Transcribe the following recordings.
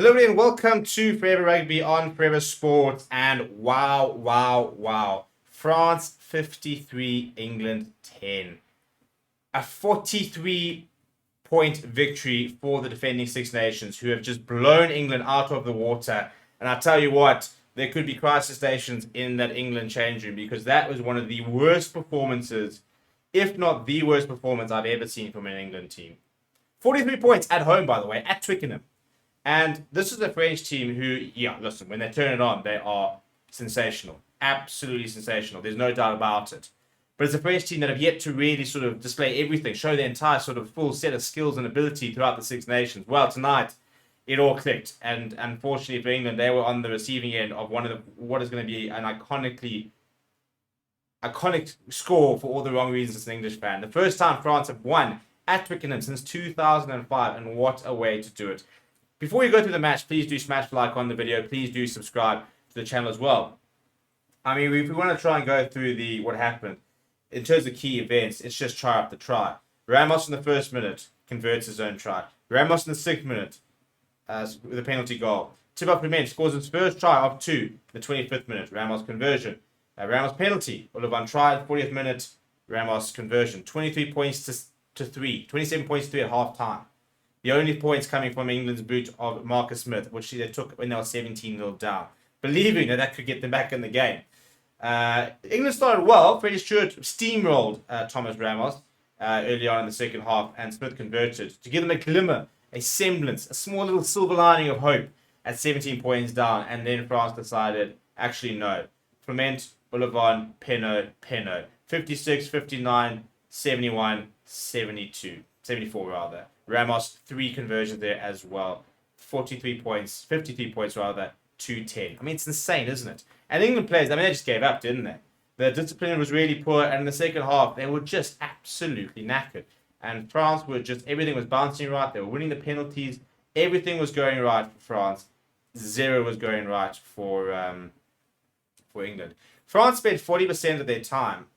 Hello and welcome to Forever Rugby on Forever Sports. And wow. France 53, England 10. A 43-point victory for the defending Six Nations, who have just blown England out of the water. And I tell you what, there could be crisis stations in that England change room, because that was one of the worst performances, if not the worst performance I've ever seen from an England team. 43 points at home, by the way, at Twickenham. And this is a French team who, listen, when they turn it on, they are sensational. Absolutely sensational. There's no doubt about it. But it's a French team that have yet to really sort of display everything, show their entire sort of full set of skills and ability throughout the Six Nations. Well, tonight, it all clicked. And unfortunately for England, they were on the receiving end of what is going to be an iconic score for all the wrong reasons as an English fan. The first time France have won at Twickenham since 2005, and what a way to do it. Before you go through the match, please do smash the like on the video. Please do subscribe to the channel as well. I mean, if we want to try and go through what happened, in terms of key events, it's just try after try. Ramos in the first minute converts his own try. Ramos in the 6th minute with a penalty goal. Thibaut Clement scores his first try of 2 in the 25th minute. Ramos conversion. Ramos penalty. Olivan try, 40th minute. Ramos conversion. 23 points to 3. 27 points to 3 at half time. The only points coming from England's boot of Marcus Smith, which they took when they were 17-0 down, believing that could get them back in the game. England started well. Freddie Stewart steamrolled Thomas Ramos early on in the second half, and Smith converted to give them a glimmer, a semblance, a small little silver lining of hope at 17 points down. And then France decided, actually no. Clement, Olivan, Penaud. 56, 59, 71, 72. 74 rather. Ramos, 3 conversions there as well. 53 points, 53 points rather, to 10. I mean, it's insane, isn't it? And England players, I mean, they just gave up, didn't they? The discipline was really poor, and in the second half, they were just absolutely knackered. And France were just, everything was bouncing right. They were winning the penalties. Everything was going right for France. Zero was going right for England. France spent 40% of their time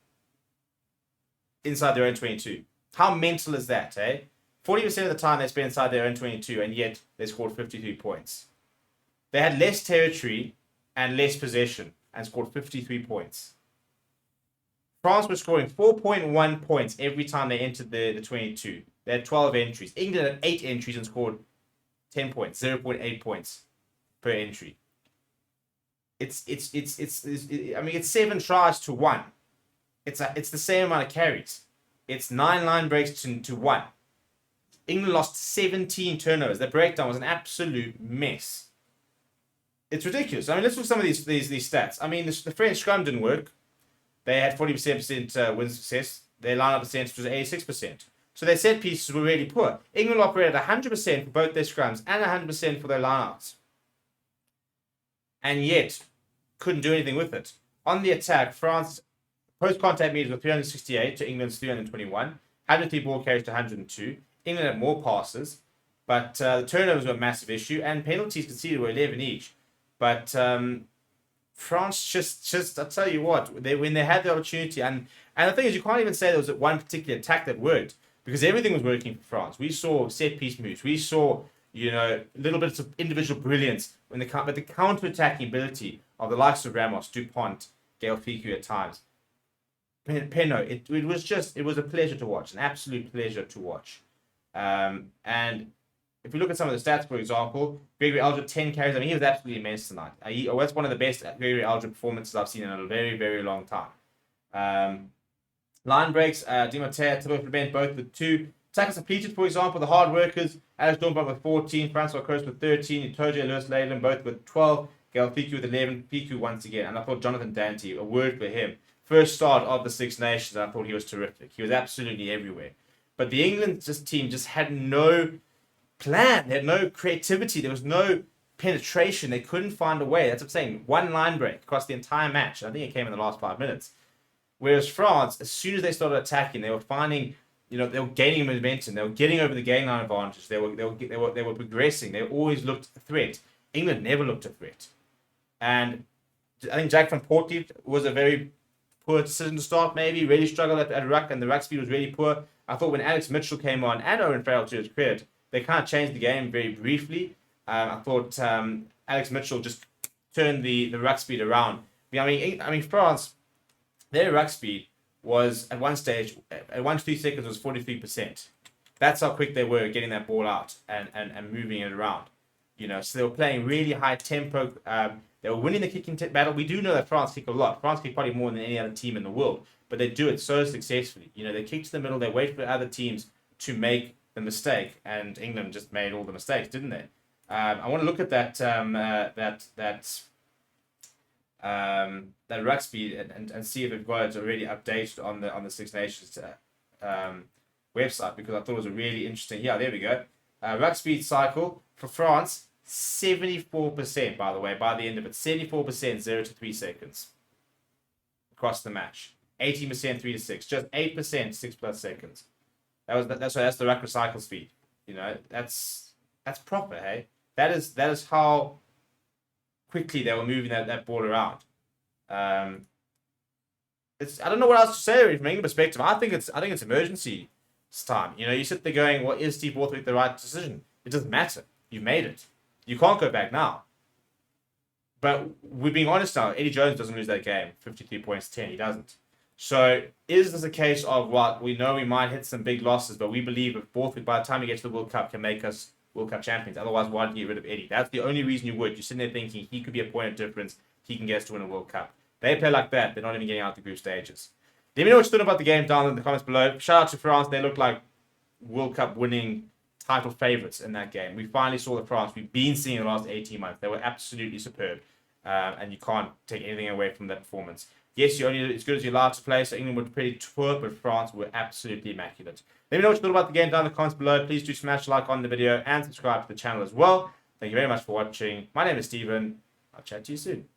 inside their own 22. How mental is that, eh? 40% of the time they spent inside their own 22, and yet they scored 53 points. They had less territory and less possession and scored 53 points. France was scoring 4.1 points every time they entered the 22. They had 12 entries. England had 8 entries and scored 10 points, 0.8 points per entry. It's 7 tries to 1. It's the same amount of carries. It's 9 line breaks to 1. England lost 17 turnovers. Their breakdown was an absolute mess. It's ridiculous. I mean, let's look at some of these stats. I mean, the French scrum didn't work. They had 40% win success. Their line-up percentage was 86%. So their set pieces were really poor. England operated 100% for both their scrums and 100% for their line-outs. And yet, couldn't do anything with it. On the attack, France post-contact meters were 368 to England's 321. 103 ball carries to 102. England had more passes, but the turnovers were a massive issue, and penalties conceded were 11 each. But France just I tell you what, when they had the opportunity, and the thing is, you can't even say there was one particular attack that worked, because everything was working for France. We saw set piece moves, we saw little bits of individual brilliance but the counter-attacking ability of the likes of Ramos, Dupont, Gaël Fickou at times. Penaud, it was a pleasure to watch, an absolute pleasure to watch. And if we look at some of the stats, for example, Gregory Alger, 10 carries. I mean, he was absolutely immense tonight. That's one of the best Gregory Alger performances I've seen in a very, very long time. Line breaks, Di Matteo, Thibaut Clement, both with 2. Tackles completed, for example, the hard workers, Alex Dornbach with 14, Francois Coast with 13, Itoje, Lewis Leyland, both with 12, Gaël Fickou with 11, Fickou once again. And I thought Jonathan Dante, a word for him. First start of the Six Nations, I thought he was terrific. He was absolutely everywhere. But the England team just had no plan. They had no creativity. There was no penetration. They couldn't find a way. That's what I'm saying. One line break across the entire match. I think it came in the last 5 minutes. Whereas France, as soon as they started attacking, they were finding, they were gaining momentum. They were getting over the gain line advantage. They were progressing. They always looked a threat. England never looked a threat. And I think Jack van Poortvliet was a very poor decision to start, maybe. Really struggled at ruck, and the ruck speed was really poor. I thought when Alex Mitchell came on, and Owen Farrell to his credit, they kind of changed the game very briefly. I thought Alex Mitchell just turned the ruck speed around. I mean France, their ruck speed was at one stage, at 1 to 3 seconds was 43%. That's how quick they were getting that ball out and moving it around. So they were playing really high tempo. They were winning the kicking battle. We do know that France kick a lot. France kick probably more than any other team in the world, but they do it so successfully. They kick to the middle. They wait for other teams to make the mistake, and England just made all the mistakes, didn't they? I want to look at that ruck speed and see if they've got it already updated on the Six Nations website, because I thought it was a really interesting. Yeah, there we go. Ruck speed cycle for France, 74%, by the way, by the end of it. 74%, 0 to 3 seconds across the match. 18%, 3 to 6. Just 8%, 6+ seconds. That's the ruck recycle speed. That's proper, hey? That is how quickly they were moving that ball around. I don't know what else to say from an England perspective. I think it's emergency time. You sit there going, well, is Steve Borthwick the right decision? It doesn't matter. You've made it. You can't go back now. But we're being honest now. Eddie Jones doesn't lose that game. 53 points, 10. He doesn't. So is this a case of what we know we might hit some big losses, but we believe if Borthwick, by the time we get to the World Cup, can make us World Cup champions? Otherwise, why did you get rid of Eddie? That's the only reason you would. You're sitting there thinking he could be a point of difference. He can get us to win a World Cup. They play like that. They're not even getting out the group stages. Let me know what you thought about the game down in the comments below. Shout out to France. They look like World Cup winning title favourites in that game. We finally saw the France we've been seeing in the last 18 months. They were absolutely superb. And you can't take anything away from that performance. Yes, you're only as good as you're allowed to play, so England were pretty poor, but France were absolutely immaculate. Let me know what you thought about the game down in the comments below. Please do smash a like on the video and subscribe to the channel as well. Thank you very much for watching. My name is Steven. I'll chat to you soon.